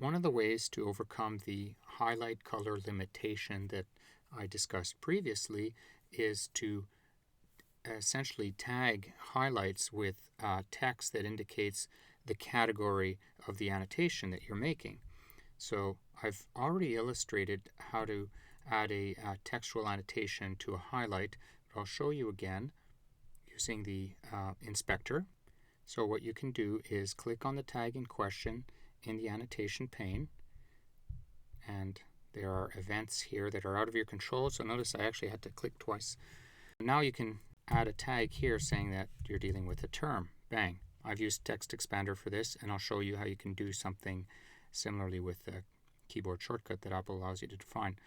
One of the ways to overcome the highlight color limitation that I discussed previously is to essentially tag highlights with text that indicates the category of the annotation that you're making. So I've already illustrated how to add a textual annotation to a highlight, but I'll show you again using the inspector. So what you can do is click on the tag in question in the annotation pane, and there are events here that are out of your control. So notice I actually had to click twice. Now you can add a tag here saying that you're dealing with a term. Bang. I've used Text Expander for this, and I'll show you how you can do something similarly with the keyboard shortcut that Apple allows you to define.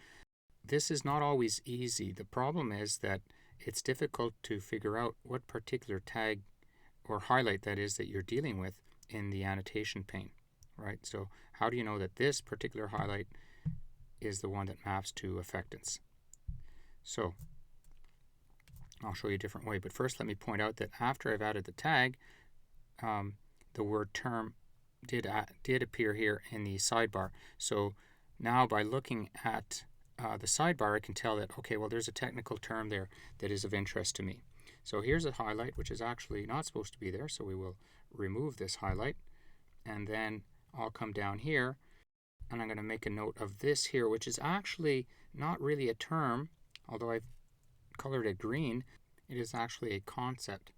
This is not always easy. The problem is that it's difficult to figure out what particular tag or highlight that is that you're dealing with in the annotation pane, right? So how do you know that this particular highlight is the one that maps to affectance? So I'll show you a different way, but first let me point out that after I've added the tag, the word term did appear here in the sidebar. So now by looking at the sidebar, I can tell that, okay, well, there's a technical term there that is of interest to me. So here's a highlight which is actually not supposed to be there, so we will remove this highlight, and then I'll come down here and I'm going to make a note of this here, which is actually not really a term, although I've colored it green. It is actually a concept.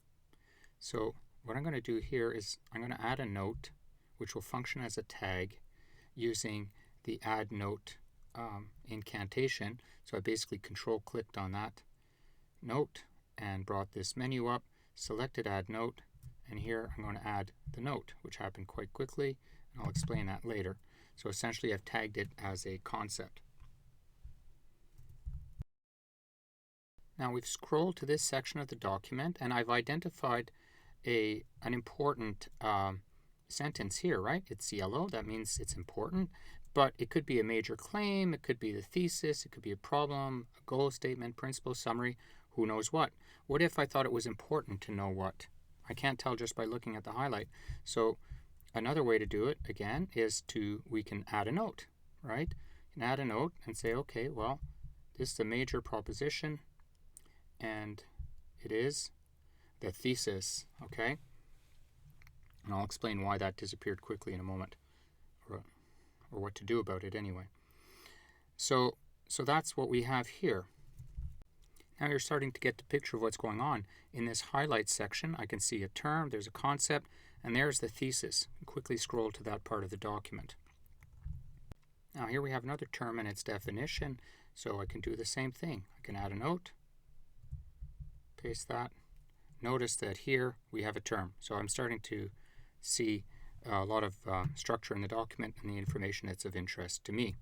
So what I'm going to do here is I'm going to add a note which will function as a tag using the add note incantation. So I basically control clicked on that note and brought this menu up, selected add note, and here I'm going to add the note, which happened quite quickly, and I'll explain that later. So essentially I've tagged it as a concept. Now we've scrolled to this section of the document, and I've identified an important sentence here, right? It's yellow. That means it's important, but it could be a major claim, it could be the thesis, it could be a problem, a goal statement, principle, summary, who knows what. What if I thought it was important to know what? I can't tell just by looking at the highlight. So another way to do it, again, is we can add a note, right? You can add a note and say, okay, well, this is a major proposition, and it is the thesis, okay? And I'll explain why that disappeared quickly in a moment, or what to do about it anyway. So that's what we have here. Now you're starting to get the picture of what's going on. In this highlight section, I can see a term, there's a concept, and there's the thesis. Quickly scroll to that part of the document. Now here we have another term and its definition, so I can do the same thing. I can add a note, paste that. Notice that here we have a term. So I'm starting to see a lot of structure in the document and the information that's of interest to me.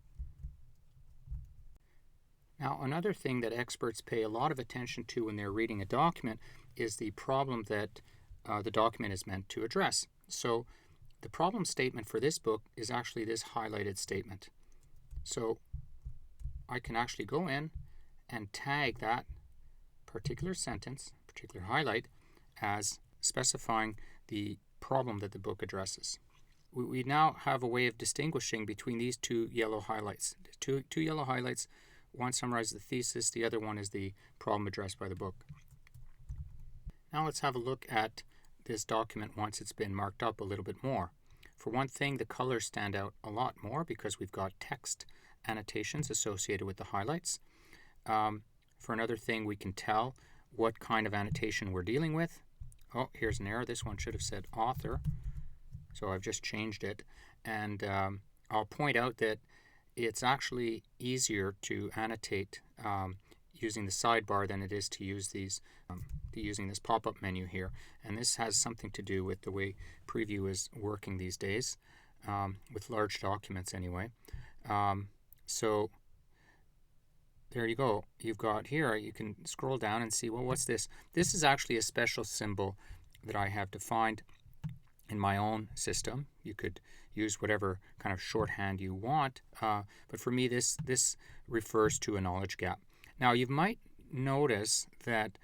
Now, another thing that experts pay a lot of attention to when they're reading a document is the problem that the document is meant to address. So the problem statement for this book is actually this highlighted statement. So I can actually go in and tag that particular sentence, particular highlight, as specifying the problem that the book addresses. We now have a way of distinguishing between these two yellow highlights. Two yellow highlights. One summarizes the thesis, the other one is the problem addressed by the book. Now let's have a look at this document once it's been marked up a little bit more. For one thing, the colors stand out a lot more because we've got text annotations associated with the highlights. For another thing, we can tell what kind of annotation we're dealing with. Oh, here's an error. This one should have said author. So I've just changed it. And I'll point out that it's actually easier to annotate using the sidebar than it is to use using this pop-up menu here. And this has something to do with the way Preview is working these days, with large documents anyway. So there you go. You've got here, you can scroll down and see, well, what's this? This is actually a special symbol that I have defined in my own system. You could use whatever kind of shorthand you want, but for me this refers to a knowledge gap. Now you might notice that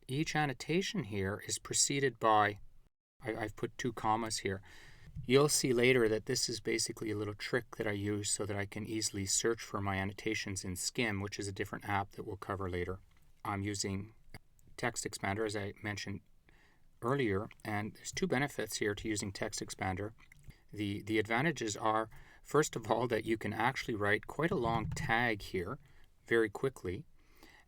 each annotation here is preceded by, I've put 2 commas here, You'll see later that this is basically a little trick that I use so that I can easily search for my annotations in Skim, which is a different app that we'll cover later. I'm using Text Expander, as I mentioned earlier, and there's two benefits here to using Text Expander. The advantages are, first of all, that you can actually write quite a long tag here very quickly.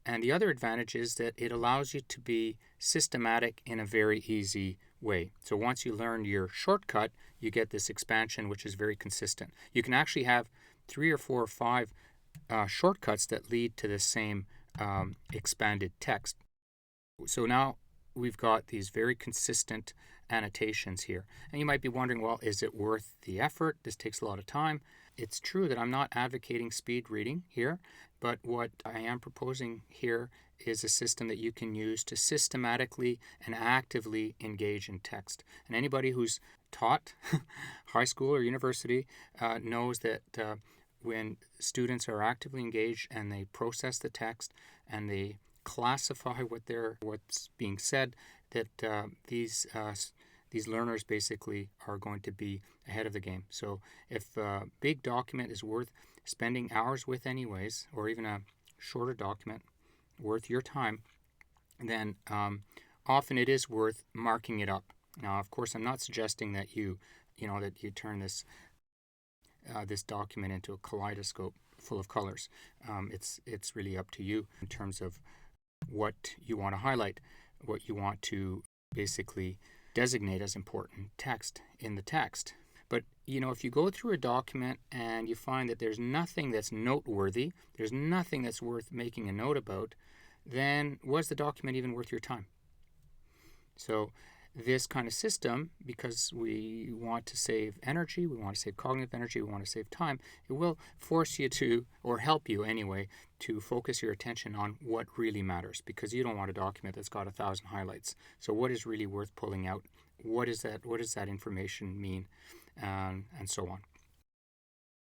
And the other advantage is that it allows you to be systematic in a very easy way. So once you learn your shortcut, you get this expansion, which is very consistent. You can actually have 3 or 4 or 5 shortcuts that lead to the same expanded text. So now we've got these very consistent annotations here. And you might be wondering, well, is it worth the effort? This takes a lot of time. It's true that I'm not advocating speed reading here, but what I am proposing here is a system that you can use to systematically and actively engage in text. And anybody who's taught high school or university knows that when students are actively engaged and they process the text and they classify what's being said, that these learners basically are going to be ahead of the game. So if a big document is worth spending hours with anyways, or even a shorter document worth your time, then often it is worth marking it up. Now, of course, I'm not suggesting that you turn this document into a kaleidoscope full of colors. It's really up to you in terms of what you want to highlight, what you want to basically designate as important text in the text. But, if you go through a document and you find that there's nothing that's noteworthy, there's nothing that's worth making a note about, then was the document even worth your time? So this kind of system, because we want to save energy, we want to save cognitive energy, we want to save time, it will force you to, or help you anyway, to focus your attention on what really matters, because you don't want a document that's got 1,000 highlights. So what is really worth pulling out? What does that information mean? And so on.